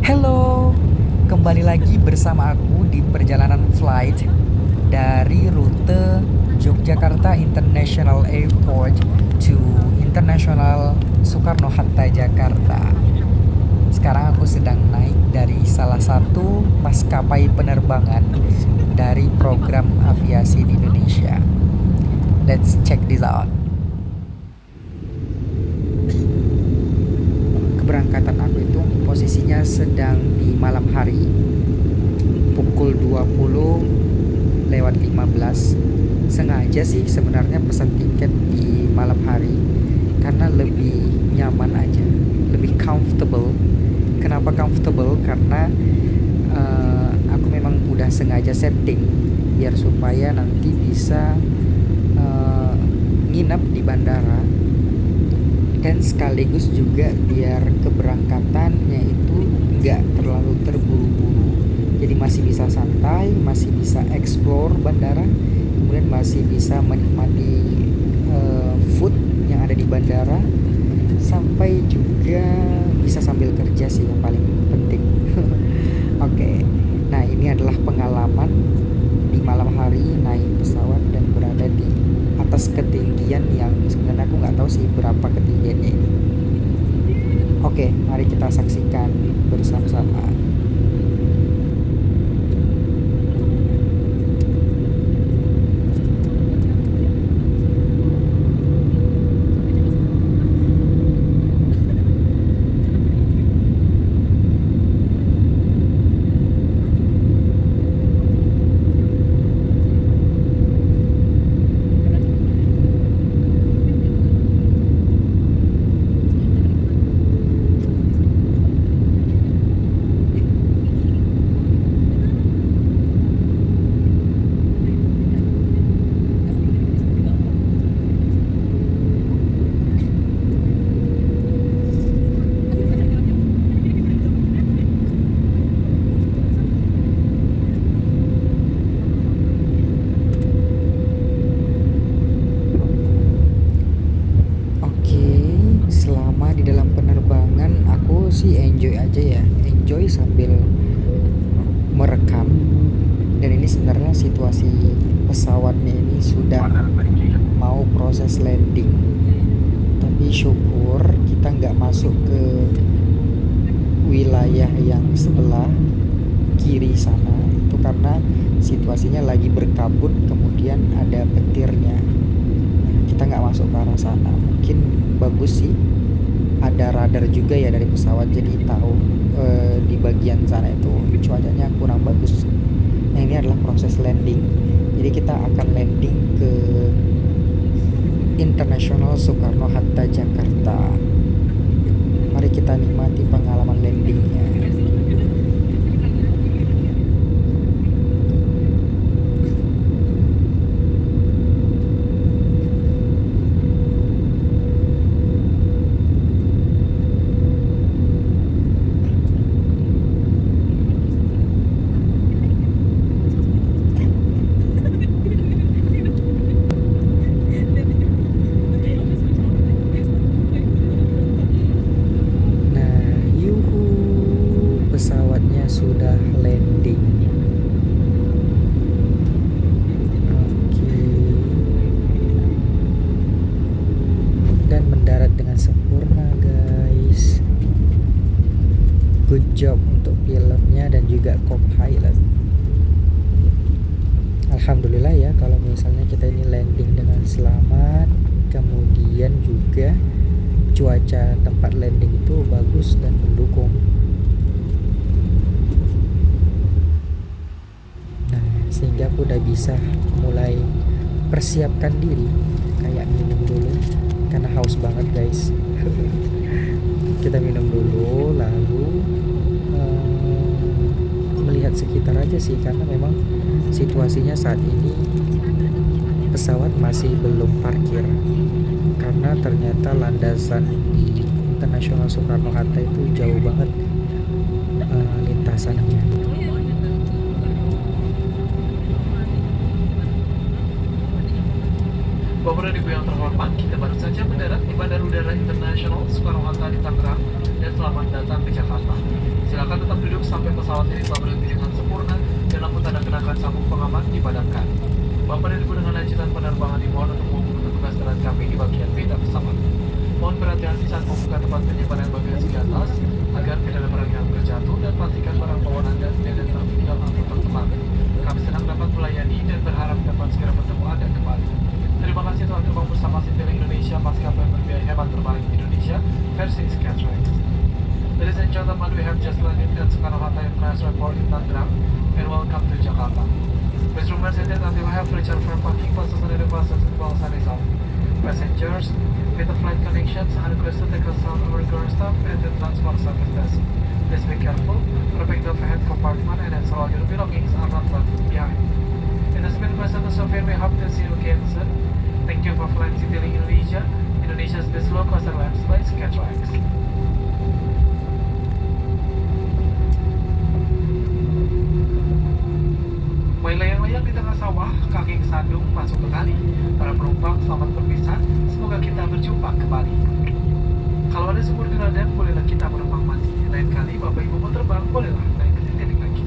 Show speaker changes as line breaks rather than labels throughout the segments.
Hello, kembali lagi bersama aku di perjalanan flight dari rute Yogyakarta International Airport to International Soekarno-Hatta Jakarta. Sekarang aku sedang naik dari salah satu maskapai penerbangan dari program aviasi di Indonesia. Let's check this out. Keberangkatan aku itu posisinya sedang di malam hari, pukul 20 lewat 15. Sengaja sih sebenarnya pesan tiket di malam hari karena lebih nyaman aja, lebih comfortable. Kenapa comfortable? Karena aku memang udah sengaja setting biar supaya nanti bisa nginep di bandara, dan sekaligus juga biar keberangkatannya itu nggak terlalu terburu-buru, jadi masih bisa santai, masih bisa explore bandara, kemudian masih bisa menikmati food yang ada di bandara, sampai juga bisa sambil kerja sih yang paling penting. Oke. Nah, ini adalah pengalaman di malam hari naik pesawat dan berada di atas ketinggian yang sebenarnya aku nggak tahu sih berapa ketinggiannya ini. Oke, mari kita saksikan bersama-sama. Oke, selama di dalam penerbangan aku sih enjoy aja ya, enjoy sambil merekam. Dan ini sebenarnya situasi pesawatnya ini sudah mau proses landing, tapi syukur kita nggak masuk ke wilayah yang sebelah kiri sana, itu karena situasinya lagi berkabut, kemudian ada petirnya. Kita nggak masuk ke arah sana. Mungkin bagus sih ada radar juga ya dari pesawat, jadi tahu di bagian sana itu cuacanya kurang bagus. Nah, ini adalah proses landing, jadi kita akan landing ke International Soekarno-Hatta Jakarta. Mari kita nikmati pengalaman landingnya. Pesawatnya sudah landing. Oke. Dan mendarat dengan sempurna, guys. Good job untuk pilotnya dan juga co-pilot. Alhamdulillah ya kalau misalnya kita ini landing dengan selamat, kemudian juga cuaca tempat landing itu bagus dan mendukung. Sehingga aku udah bisa mulai persiapkan diri, kayak minum dulu karena haus banget, guys. Kita minum dulu, lalu melihat sekitar aja sih, karena memang situasinya saat ini pesawat masih belum parkir karena ternyata landasan di International Soekarno-Hatta itu jauh banget lintasannya.
Bapak dan Ibu yang terhormat, kita baru saja mendarat di Bandara Udara Internasional Soekarno-Hatta di Tangerang dan selamat datang ke Jakarta. Silakan tetap pesawat ini telah berhenti dengan sempurna dan lampu tanda kenakan sabuk pengaman dipadamkan. Bapak dan Ibu dengan lanjutan penerbangan dimohon untuk menghubungi petugas terat kami di bagian beda pesawat. Mohon berhati-hati saat membuka tempat penyimpanan bagasi di atas agar tidak ada barang yang terjatuh dan pastikan barang bawaan Anda tidak tertinggal atau tercemar. Kami senang dapat melayani dan berharap dapat segera bertemu Anda kembali. Terima kasih telah terbang bersama Citylink Indonesia, maskapai berbiaya hemat terbaik di Indonesia versi Skytrax. Ladies and gentlemen, we have just landed at Soekarno-Hatta International Airport in Tangerang and welcome to Jakarta. Please remain seated until we have reached our firm parking places and the buses in Bangsa Rizal. Passengers with the flight connections are requested to take a sound over ground staff and the transport service desk. Please be careful, protect the overhead compartment and ensure all your belongings are not left behind. It has been a pleasure to serve you and we hope to see you again soon. Thank you for flying Citylink Indonesia, Indonesia's best low-cost airlines by Skytrax. Mulai layang-layang di tengah sawah, kaki kesandung masuk ke kali. Para penumpang selamat berpisah, semoga kita berjumpa kembali. Kalau ada sumur di ladang, bolehlah kita menumpang mati. Lain kali Bapak Ibu mau terbang, bolehlah naik ke Citylink lagi.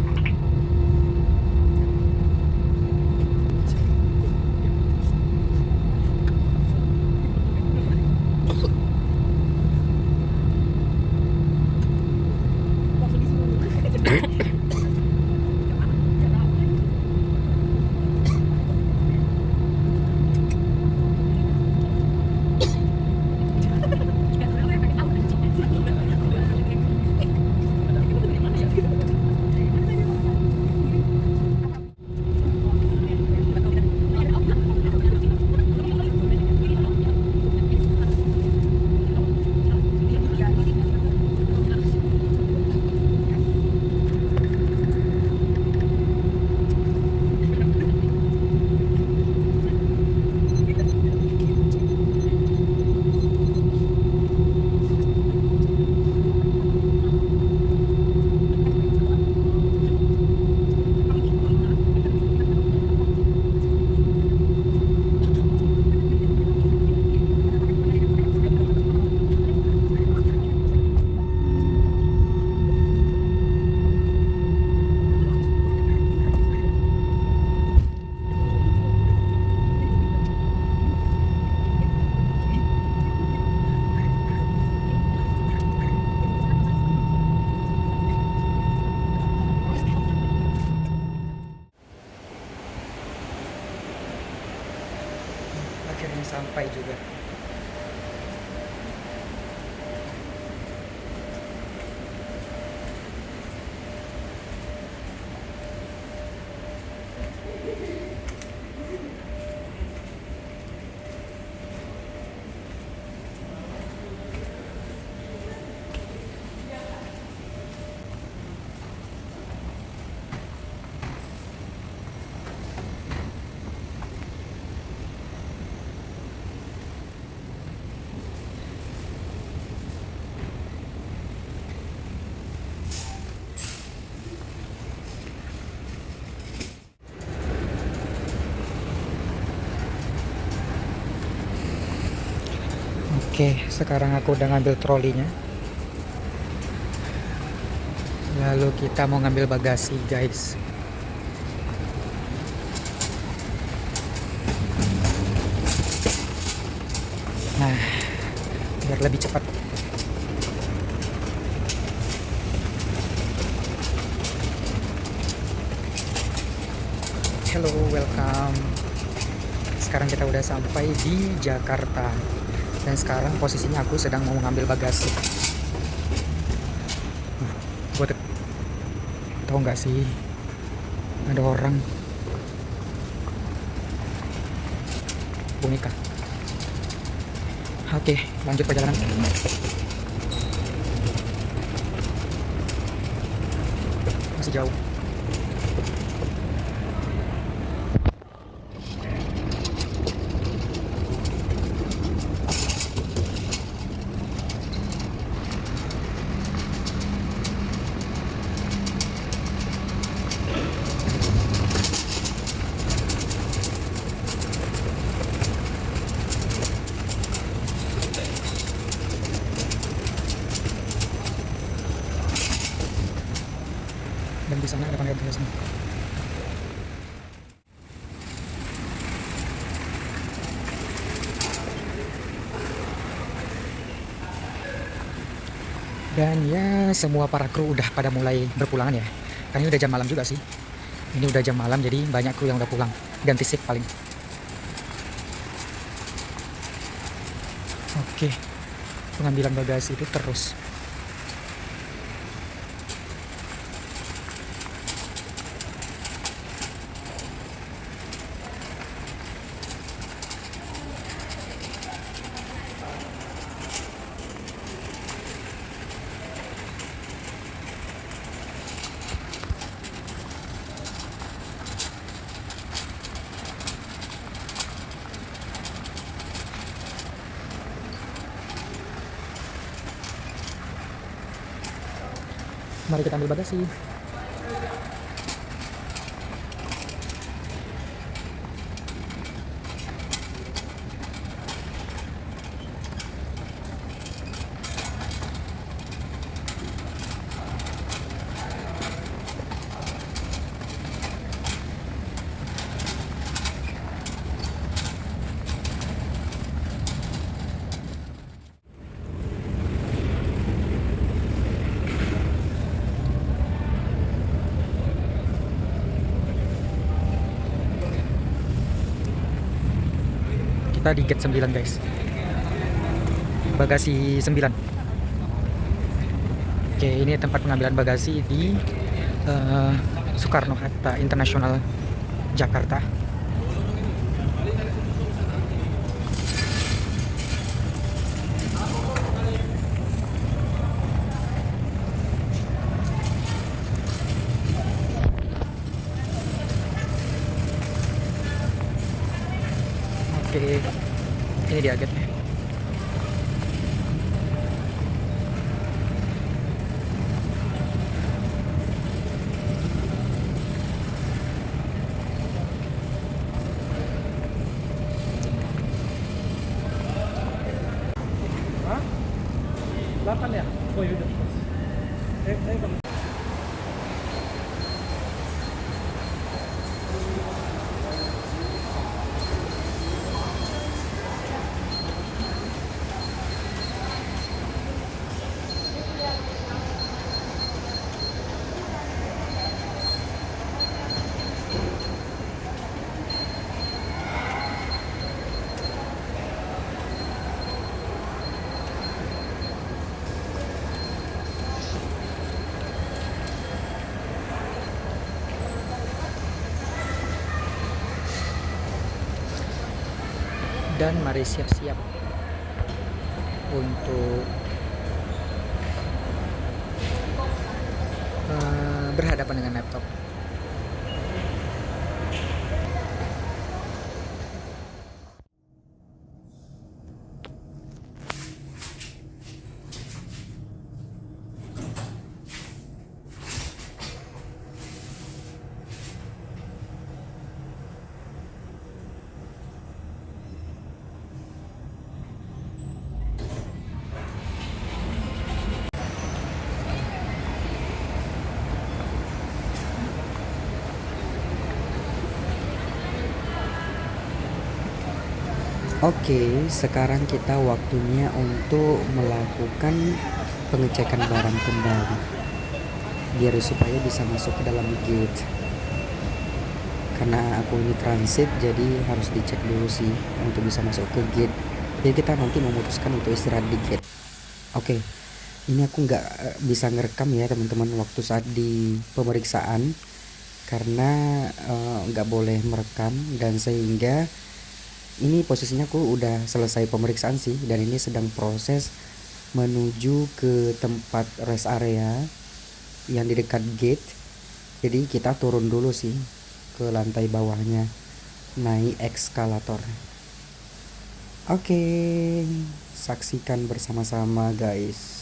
Akhirnya sampai juga. Oke, sekarang aku udah ngambil trolinya. Lalu kita mau ngambil bagasi, guys. Nah, biar lebih cepat. Hello, welcome. Sekarang kita udah sampai di Jakarta. Dan sekarang posisinya aku sedang mau mengambil bagasi. Buat tahu nggak sih, ada orang boneka. Oke, lanjut perjalanan. Masih jauh. Dan di sana ada pangeran Teosnya. Dan ya semua para kru udah pada mulai berpulangan ya. Karena ini udah jam malam juga sih. Ini udah jam malam jadi banyak kru yang udah pulang. Ganti shift paling. Oke. Pengambilan bagasi itu terus. Mari kita ambil bagasi. Kita di gate 9 guys. Bagasi 9. Oke, ini tempat pengambilan bagasi di Soekarno-Hatta International Jakarta. Oke, ini dia gate-nya. Hah? 8 ya? Oh yaudah. Dan mari siap-siap untuk berhadapan dengan laptop. Oke, sekarang kita waktunya untuk melakukan pengecekan barang kembali biar supaya bisa masuk ke dalam gate. Karena aku ini transit jadi harus dicek dulu sih untuk bisa masuk ke gate. Jadi kita nanti memutuskan untuk istirahat di gate. Oke, ini aku nggak bisa ngerekam ya teman-teman waktu saat di pemeriksaan karena nggak boleh merekam, dan sehingga ini posisinya aku udah selesai pemeriksaan sih, dan ini sedang proses menuju ke tempat rest area yang di dekat gate. Jadi kita turun dulu sih ke lantai bawahnya, naik eskalator. Oke, saksikan bersama-sama guys.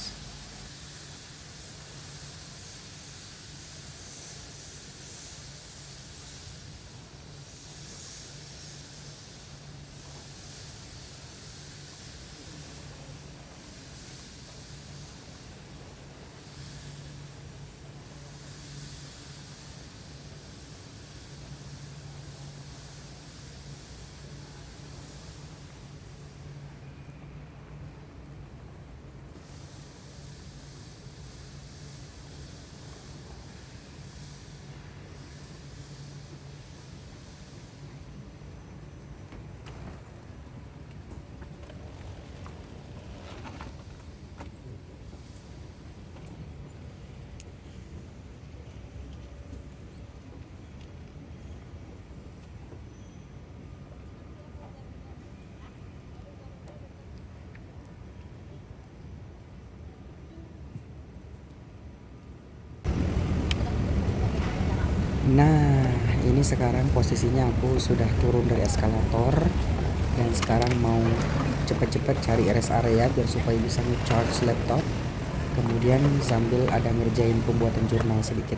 Nah, ini sekarang posisinya aku sudah turun dari eskalator dan sekarang mau cepet-cepet cari rest area biar supaya bisa nge-charge laptop. Kemudian sambil ada ngerjain pembuatan jurnal sedikit.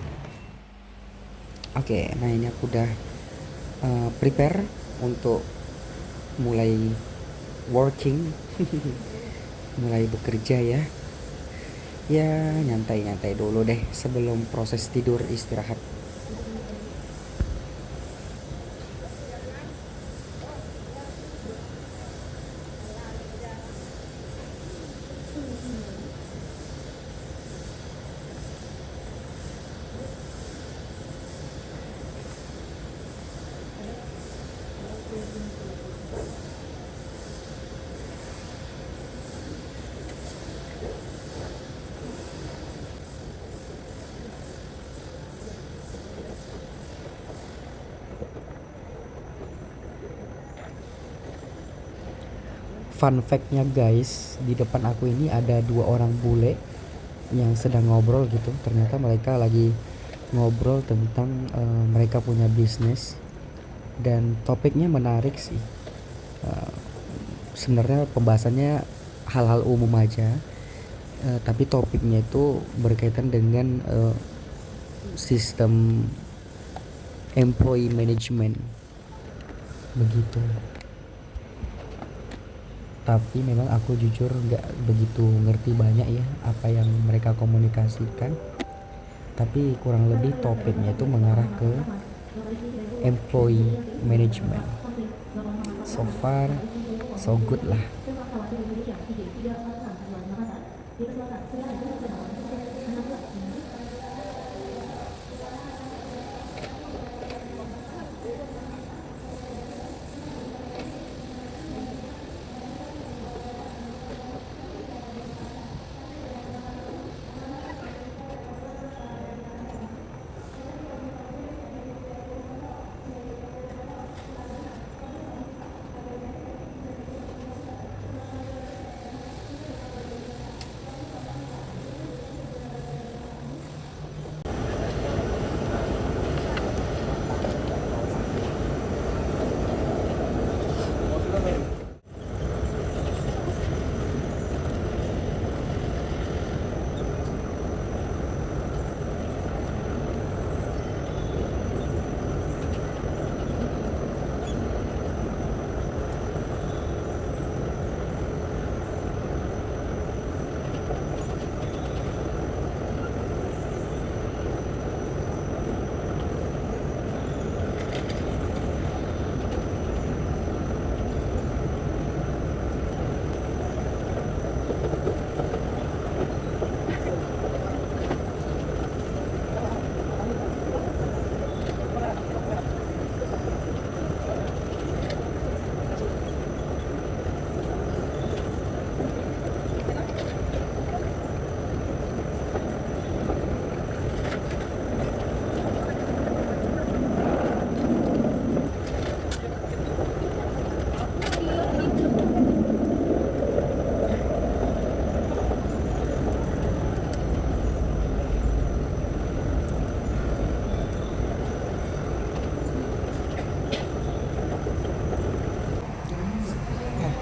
Oke, nah ini aku udah prepare untuk mulai working, mulai bekerja ya. Ya nyantai-nyantai dulu deh sebelum proses tidur istirahat. Fun fact-nya guys, di depan aku ini ada 2 orang bule yang sedang ngobrol gitu. Ternyata mereka lagi ngobrol tentang mereka punya bisnis dan topiknya menarik sih. Sebenarnya pembahasannya hal-hal umum aja, tapi topiknya itu berkaitan dengan sistem employee management begitu. Tapi memang aku jujur nggak begitu ngerti banyak ya apa yang mereka komunikasikan, tapi kurang lebih topiknya itu mengarah ke employee management. So far so good lah.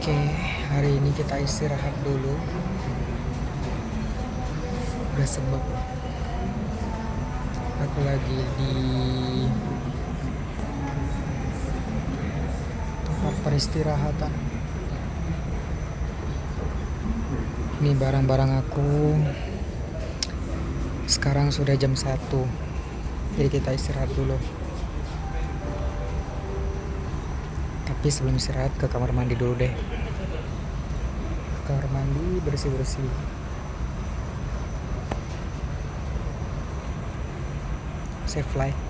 Oke, hari ini kita istirahat dulu. Udah sebab aku lagi di tempat peristirahatan. Ini barang-barang aku. Sekarang sudah jam 1. Jadi kita istirahat dulu. Tapi sebelum istirahat ke kamar mandi dulu deh. Ke kamar mandi bersih-bersih. Safe flight.